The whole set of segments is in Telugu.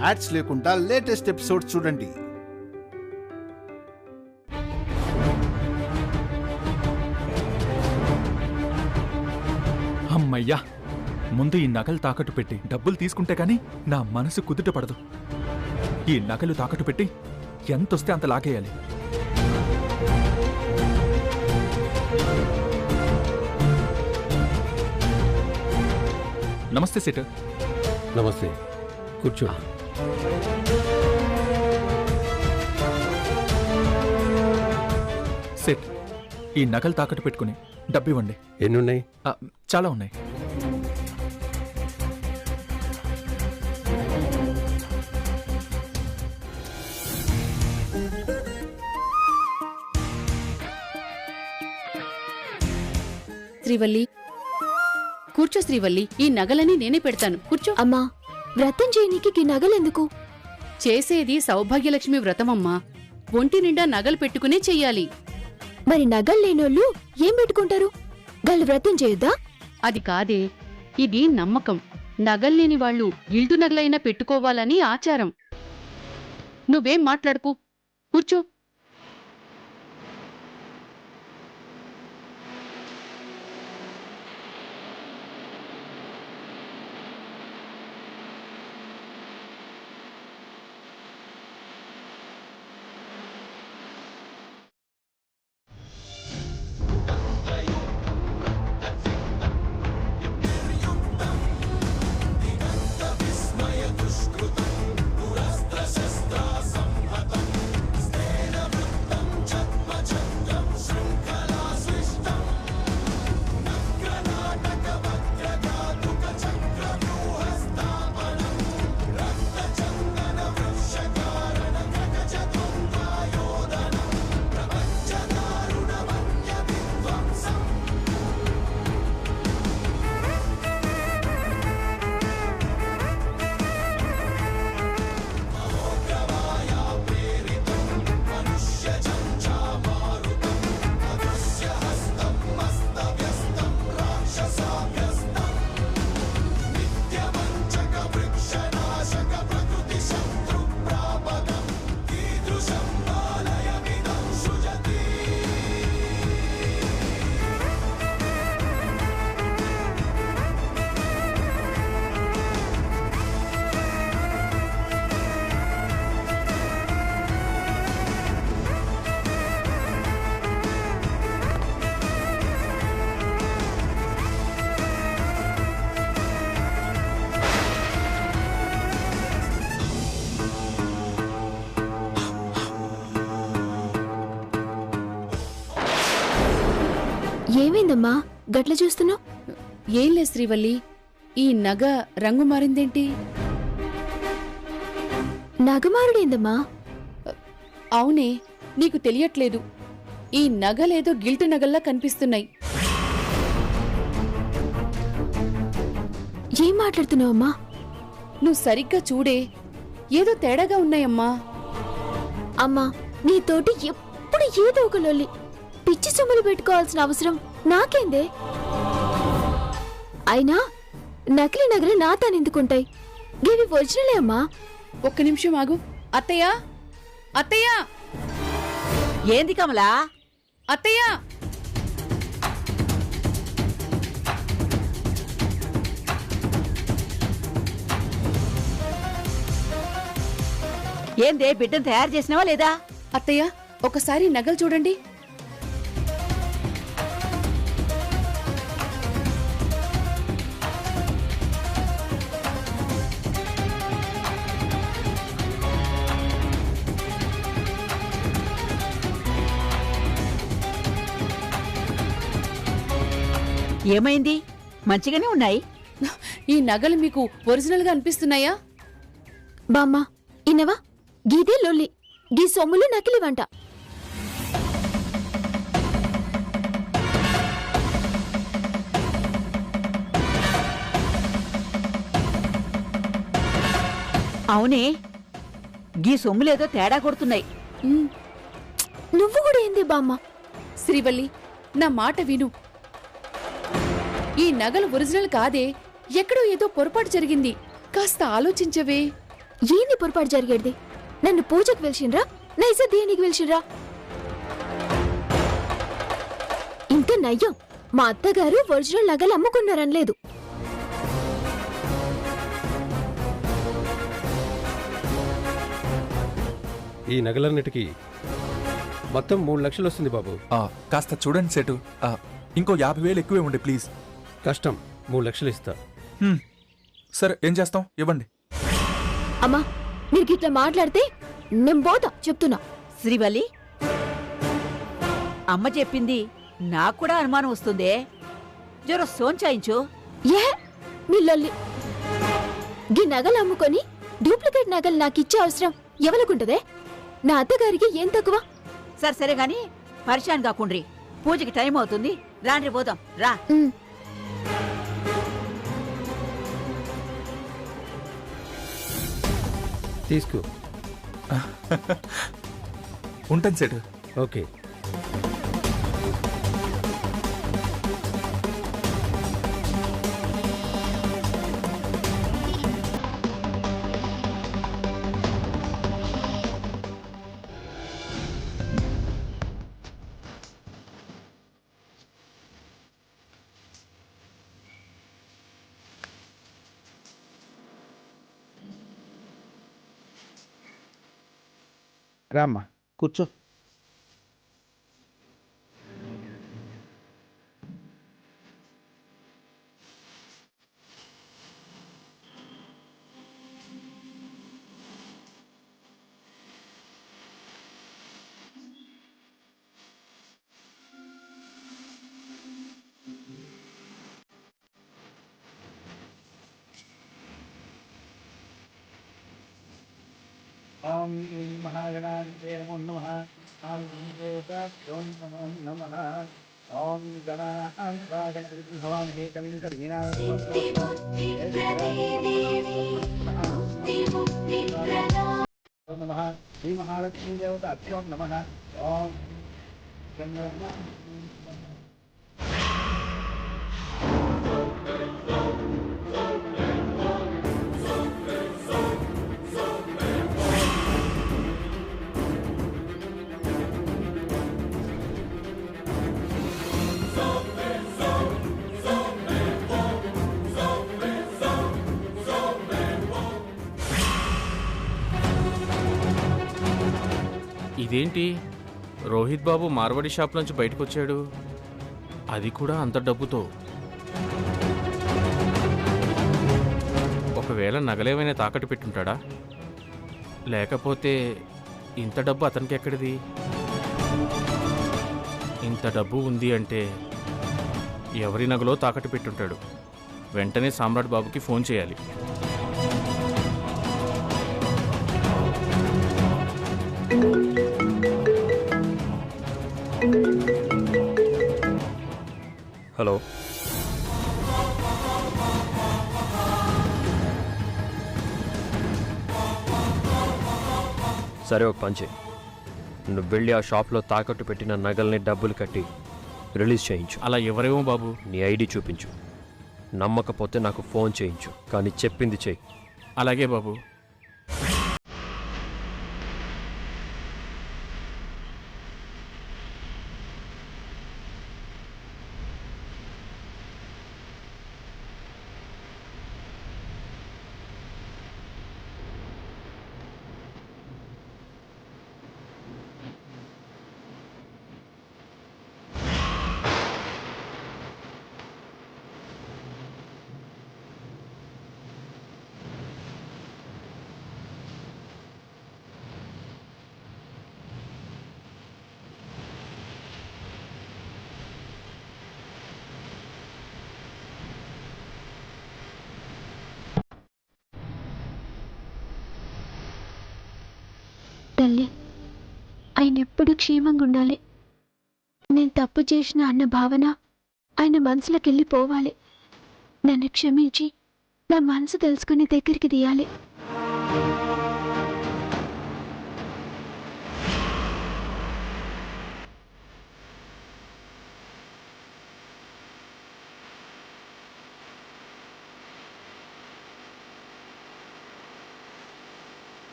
యాడ్స్ లేకుండా లేటెస్ట్ ఎపిసోడ్స్ చూడండి. అమ్మయ్యా, ముందు ఈ నగలు తాకట్టు పెట్టి డబ్బులు తీసుకుంటే గానీ నా మనసు కుదుట పడదు. ఈ నగలు తాకట్టు పెట్టి ఎంతొస్తే అంత లాగేయాలి. నమస్తే సేటు. నమస్తే, కూర్చో. సేట్, ఈ నగలు తాకట్టు పెట్టుకుని డబ్బు ఇవ్వండి. ఎన్నున్నాయి? చాలా ఉన్నాయి. శ్రీవల్లి, కూర్చో శ్రీవల్లి. ఈ నగలని నేనే పెడతాను, కూర్చో. అమ్మా, వ్రతం చేయనీకి ఈ నగలెందుకు? చేసేది సౌభాగ్యలక్ష్మి వ్రతమమ్మా. ఒంటి నిండా నగలు పెట్టుకునే చెయ్యాలి. మరి నగలు లేనోళ్ళు ఏం పెట్టుకుంటారు? గళ్ళు వ్రతం చేయొద్దా? అది కాదే, ఇది నమ్మకం. నగల్లేని వాళ్ళు గిల్టు నగలైనా పెట్టుకోవాలని ఆచారం. నువ్వేం మాట్లాడుకు, కూర్చో. ఏమైందమ్మా గట్ల చూస్తున్నావు? ఏం లేదు శ్రీవల్లి, ఈ నగ రంగు మారిందేంటి? నగమారుడేందమ్మా? అవునే, నీకు తెలియట్లేదు. ఈ నగలేదో గిల్టు నగల్లా కనిపిస్తున్నాయి. ఏం మాట్లాడుతున్నావమ్మా? నువ్వు సరిగ్గా చూడే, ఏదో తేడాగా ఉన్నాయమ్మా. అమ్మా, నీతోటి ఎప్పుడు ఏదో ఒక లొల్లి. పిచ్చి సొమ్ములు పెట్టుకోవాల్సిన అవసరం నాకేందే? అయినా నకిలీ నగలు నా తానెందుకుంటాయి? ఇవి ఒరిజినలే అమ్మా. ఒక్క నిమిషం ఆగు. అత్తయ్య, అత్తయ్య, ఏంది కమలా? అత్తయ్య, ఏందే, బిడ్డను తయారు చేసినావా లేదా? అత్తయ్య, ఒకసారి నగలు చూడండి. ఏమైంది? మంచిగానే ఉన్నాయి. ఈ నగలు మీకు ఒరిజినల్ గా అనిపిస్తున్నాయా? బామ్మ, ఇన్నవా? గీదే లొల్లి. గీ సొమ్ములు నకిలీవంట. అవునే, గీ సొమ్ములేదో తేడా కొడుతున్నాయి. నువ్వు కూడా ఏంది బామ్మ? శ్రీవల్లి, నా మాట విను. ఈ నగలు ఒరిజినల్ కాదే, ఎక్కడో ఏదో పొరపాటు జరిగింది. కాస్త ఆలోచించవే. ఏంది పొరపాటు జరిగేది? నన్ను పూజకు పిలిచిండ్రా, నా ఇజ్జత్ దేనికి పిలిచిండ్రా? ఇంకా నయ్యం, మా అత్తగారు ఒరిజినల్ నగలు అమ్ముకున్నారనలేదు. ఈ నగలన్నిటికీ మొత్తం 3 లక్షలు వస్తుంది బాబు. కాస్త చూడండి సెటు. ఇంకో 50,000 ఎక్కువే ఉండే ప్లీజ్. కష్టం, 3 లక్షలు ఇస్తా. సరే ఏం చేస్తాం, ఇవ్వండి. అమ్మా, మీరు ఇట్లా మాట్లాడితే నేను పోతా చెప్తున్నా. శ్రీవల్లి, అమ్మ చెప్పింది నాకు కూడా అనుమానం వస్తుందే. జర సోంచాయించు. ఏ మీ లొల్లి? గీ నగలు అమ్ముకొని డూప్లికేట్ నగలు నాకిచ్చే అవసరం ఎవరికుంటదే? నా అత్తగారికి ఏం తక్కువ? సరే సరే గాని పరిశాన్ కాకుండ్రి, పూజకి టైం అవుతుంది. రాండ్రి పోదాం రా. ఉమ్. తీసుకో. ఉంటాను సెటు. ఓకే. రామ్మా కూర్చో. ఓం మహాగణాధిపతయే నమః. ఓం నమః. ఓం గణానాం భవామహే కవిం కవీనాం ఓం నమః. శ్రీ మహాలక్ష్మీ దేవతాభ్యో నమః. ఓం ఇదేంటి, రోహిత్ బాబు మార్వాడి షాప్ నుంచి బయటకు వచ్చాడు, అది కూడా అంత డబ్బుతో. ఒకవేళ నగలేమైనా తాకట్టు పెట్టుంటాడా? లేకపోతే ఇంత డబ్బు అతనికి ఎక్కడిది? ఇంత డబ్బు ఉంది అంటే ఎవరి నగలో తాకట్టు పెట్టుంటాడు. వెంటనే సామ్రాట్ బాబుకి ఫోన్ చేయాలి. హలో, సరే ఒక పంచే, నువ్వు వెళ్ళి ఆ షాప్లో తాకట్టు పెట్టిన నగల్ని డబ్బులు కట్టి రిలీజ్ చేయించు. అలా ఎవరేమో బాబు. నీ ఐడి చూపించు. నమ్మకపోతే నాకు ఫోన్ చేయించు, కానీ చెప్పింది చెయ్యి. అలాగే బాబు. తల్లి, ఆయన ఎప్పుడు క్షేమంగా ఉండాలి. నేను తప్పు చేసిన అన్న భావన ఆయన మనసులోకి వెళ్ళిపోవాలి. నన్ను క్షమించి నా మనసు తెలుసుకుని దగ్గరికి తీయాలి.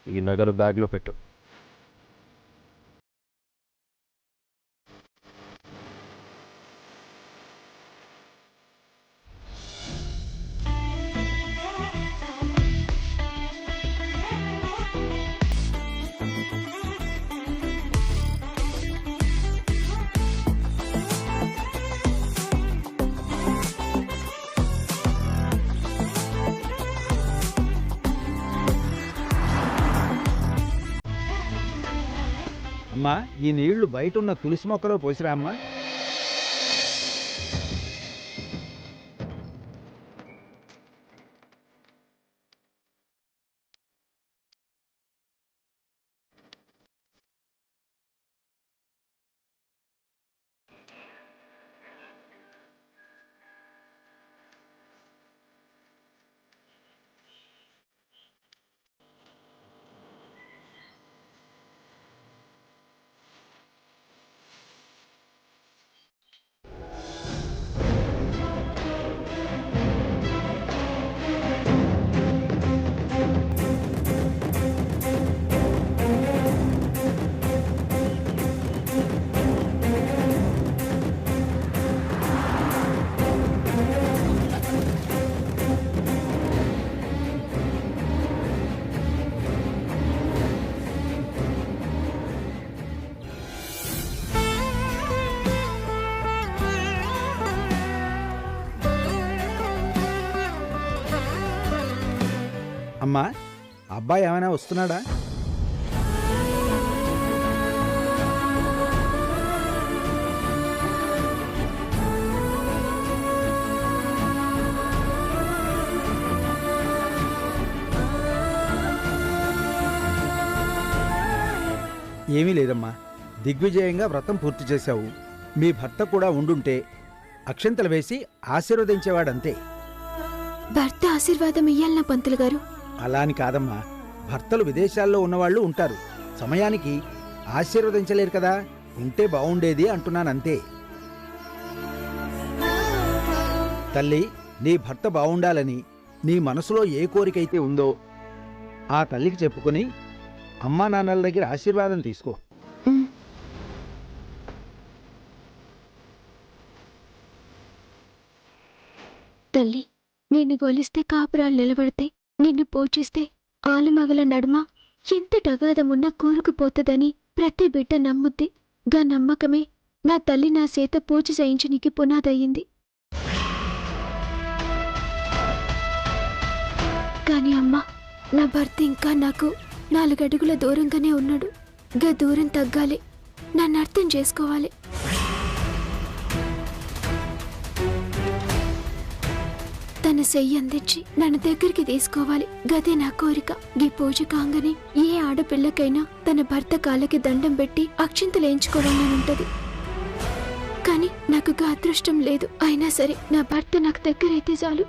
ఈ నగలు బ్యాగ్లో పెట్టు. అమ్మా, ఈ నీళ్లు బయట ఉన్న తులసి మొక్కలో పోసిరా అమ్మా. అమ్మా, అబ్బాయి ఏమైనా వస్తున్నాడా? ఏమీ లేదమ్మా, దిగ్విజయంగా వ్రతం పూర్తి చేశావు. మీ భర్త కూడా ఉండుంటే అక్షంతలు వేసి ఆశీర్వదించేవాడంతే. భర్త ఆశీర్వాదం ఇయ్యాలనా పంతులు గారు? అలా అని కాదమ్మా, భర్తలు విదేశాల్లో ఉన్నవాళ్ళు ఉంటారు, సమయానికి ఆశీర్వదించలేరు కదా, ఉంటే బావుండేది అంటున్నానంతే. తల్లి, నీ భర్త బావుండాలని నీ మనసులో ఏ కోరికైతే ఉందో ఆ తల్లికి చెప్పుకొని అమ్మా నాన్నల దగ్గర ఆశీర్వాదం తీసుకో. ఉమ్. తల్లి, నిన్ను గొలిస్తే కాపురాలు నిలబడితే, నిన్ను పోషిస్తే ఆలుమగల నడుమ ఎంత టగాదమున్నా కూరుకుపోతదని ప్రతి బిడ్డ నమ్ముద్ది. గా నమ్మకమే నా తల్లి నా చేత పూజ చేయించనికి పునాదయ్యింది. కాని అమ్మా, నా భర్త ఇంకా నాకు 4 అడుగుల దూరంగానే ఉన్నాడు. గా దూరం తగ్గాలి, నన్ను అర్థం చేసుకోవాలి. తన చెయ్యి అందించి నన్ను దగ్గరికి తీసుకోవాలి, గదే నా కోరిక. గీ పూజ కాంగనే ఏ ఆడపిల్లకైనా తన భర్త కాళ్ళకి దండం పెట్టి అక్షింతలేయించుకోవాలని ఉంటది. కాని నాకు గా అదృష్టం లేదు. అయినా సరే నా భర్త నాకు దగ్గరైతే చాలు.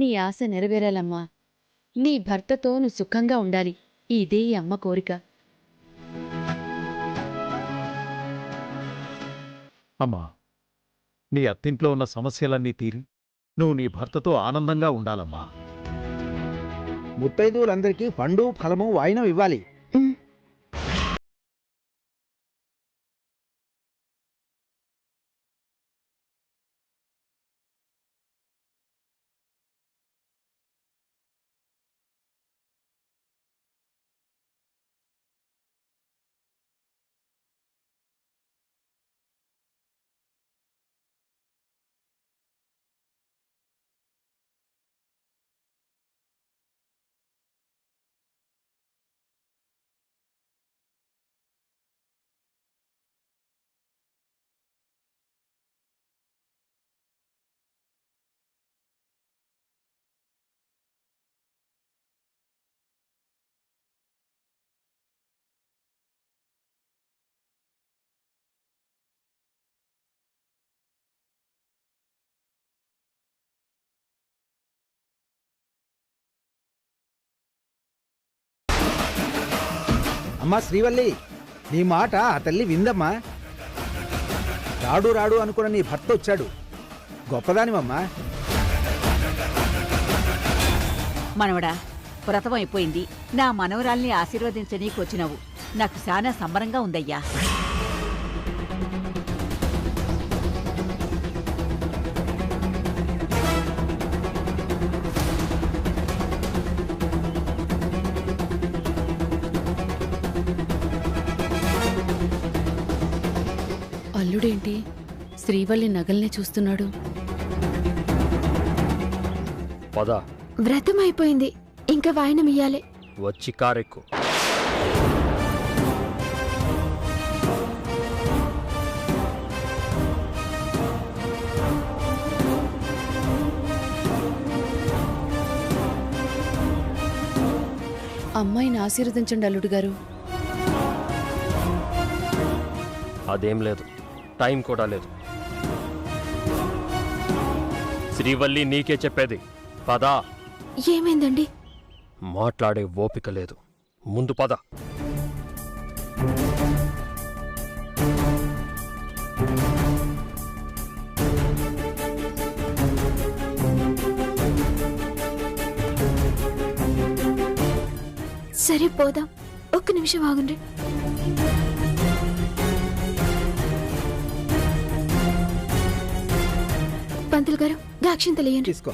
నీ ఆశ నెరవేరాలమ్మా. నీ భర్తతో నువ్వు సుఖంగా ఉండాలి. ఇదే ఈ అమ్మ కోరిక. అమ్మా, నీ అత్తింట్లో ఉన్న సమస్యలన్నీ తీరి నువ్వు నీ భర్తతో ఆనందంగా ఉండాలమ్మా. ముత్తైదువులందరికీ పండు ఫలము వాయినం ఇవ్వాలి. ఉమ్. అమ్మా శ్రీవల్లి, నీ మాట ఆ తల్లి విందమ్మా. రాడు రాడు అనుకున్న నీ భర్త వచ్చాడు. గొప్పదానివమ్మా. మనవడా, వ్రతం అయిపోయింది. నా మనవరాల్ని ఆశీర్వదించనీకొచ్చినావు. నాకు చాలా సంబరంగా ఉందయ్యా. అల్లుడేంటి శ్రీవల్లి నగల్నే చూస్తున్నాడు? పద, వ్రతం అయిపోయింది, ఇంకా వాయినం ఇయ్యాలి. వచ్చి కారెక్కు. అమ్మాయిని ఆశీర్వదించండి అల్లుడు గారు. అదేం లేదు, టైం కూడా లేదు. శ్రీవల్లి, నీకే చెప్పేది. పదా. ఏమైందండి? మాట్లాడే ఓపిక లేదు, ముందు పద. సరే పోదాం, ఒక్క నిమిషం ఆగండి. పంతులు గారు, గాక్షింతలు ఇయ్యండి. తీసుకో.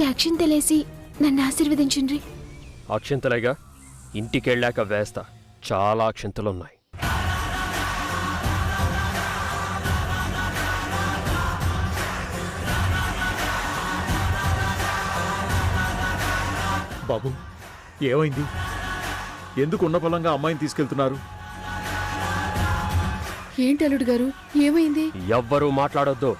గాక్షింతలేసి నన్ను ఆశీర్వదించండి. అక్షింతలేగా, ఇంటికెళ్ళాక వేస్తా. చాలా అక్షింతలున్నాయి. బాబు, ఏమైంది? ఎందుకు ఉన్న పొలంగా అమ్మాయిని తీసుకెళ్తున్నారు? ఏంటి అల్లుడు గారు, ఏమైంది? ఎవ్వరూ మాట్లాడొద్దు.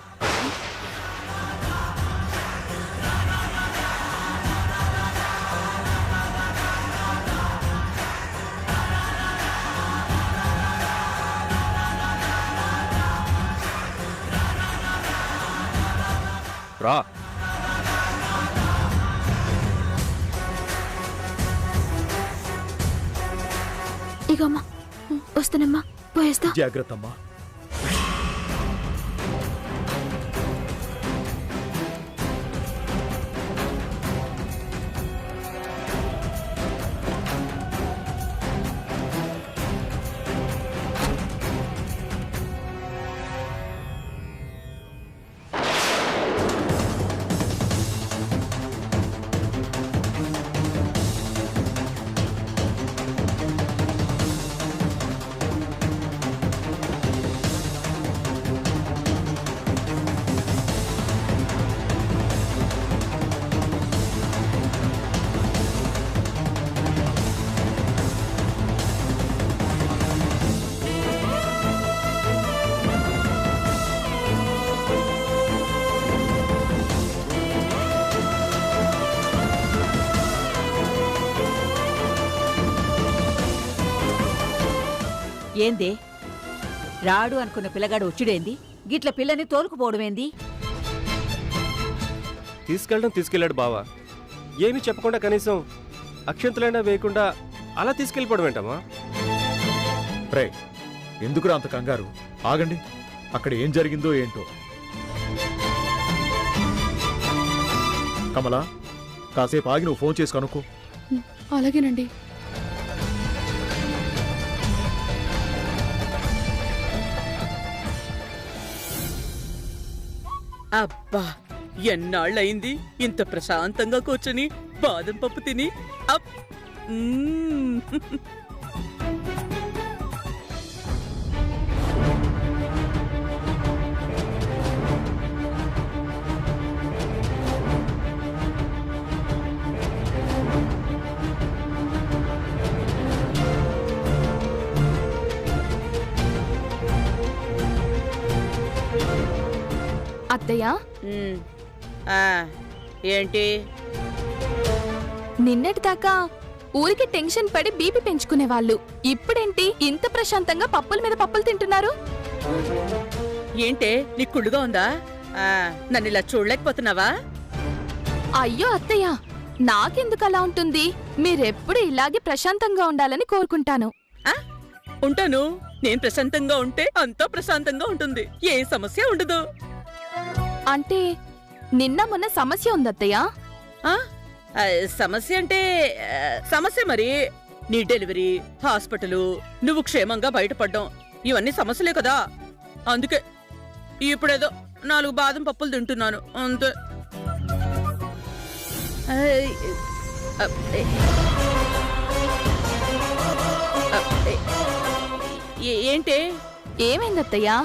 రా. ఇగో అమ్మా, వస్తానమ్మా, పోయేస్తా. జాగ్రత్త అమ్మా. ఏందే, రాడు అనుకున్న పిల్లగాడు వచ్చుడేంది? గిట్ల పిల్లని తోలుకుపోవడమేంది? తీసుకెళ్ళాడు బావా. ఏమీ చెప్పకుండా కనీసం అక్షంతలైనా వేయకుండా అలా తీసుకెళ్ళిపోవడం ఏంటమ్మా? రే, ఎందుకురా అంత కంగారు? ఆగండి, అక్కడ ఏం జరిగిందో ఏంటో. కమలా, కాసేపు ఆగి నువ్వు ఫోన్ చేసి కనుక్కో. అలాగేనండి. అబ్బా, ఎన్నాళ్ళయింది ఇంత ప్రశాంతంగా కూర్చొని బాదం పప్పు తిని. అప్ అత్తయ్య, ఏంటి? నిన్నటిదాకా ఊరికి టెన్షన్ పడి బీపీ పెంచుకునేవాళ్ళు, ఇప్పుడేంటి ఇంత ప్రశాంతంగా పప్పుల మీద పప్పులు తింటున్నారు? ఏంటే, నీ కుళ్ళుగా ఉందా? నన్ను ఇలా చూడలేకపోతున్నావా? అయ్యో అత్తయ్య, నాకెందుకు అలా ఉంటుంది? మీరెప్పుడు ఇలాగే ప్రశాంతంగా ఉండాలని కోరుకుంటాను. ఉంటాను. నేను ప్రశాంతంగా ఉంటే అంతా ప్రశాంతంగా ఉంటుంది, ఏ సమస్య ఉండదు. అంటే నిన్న మొన్న సమస్య ఉందత్తయ్య. సమస్య అంటే సమస్య మరి నీ డెలివరీ, హాస్పిటల్, నువ్వు క్షేమంగా బయటపడ్డం, ఇవన్నీ సమస్యలే కదా. అందుకే ఇప్పుడేదో 4 బాదం పప్పులు తింటున్నాను అంతే. ఏంటే? ఏమైందత్తయ్యా?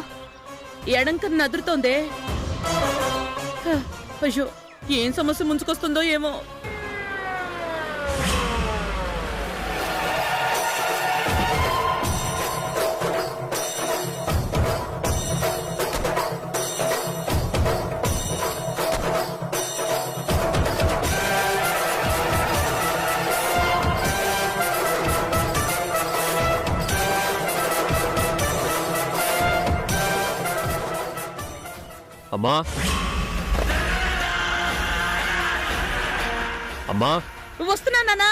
ఎడంకన్ను నదురుతోందే. అయ్యో, ఏం సమస్య ముంచుకొస్తుందో ఏమో. అమ్మా, అమ్మా, వస్తున్నా నాన్నా.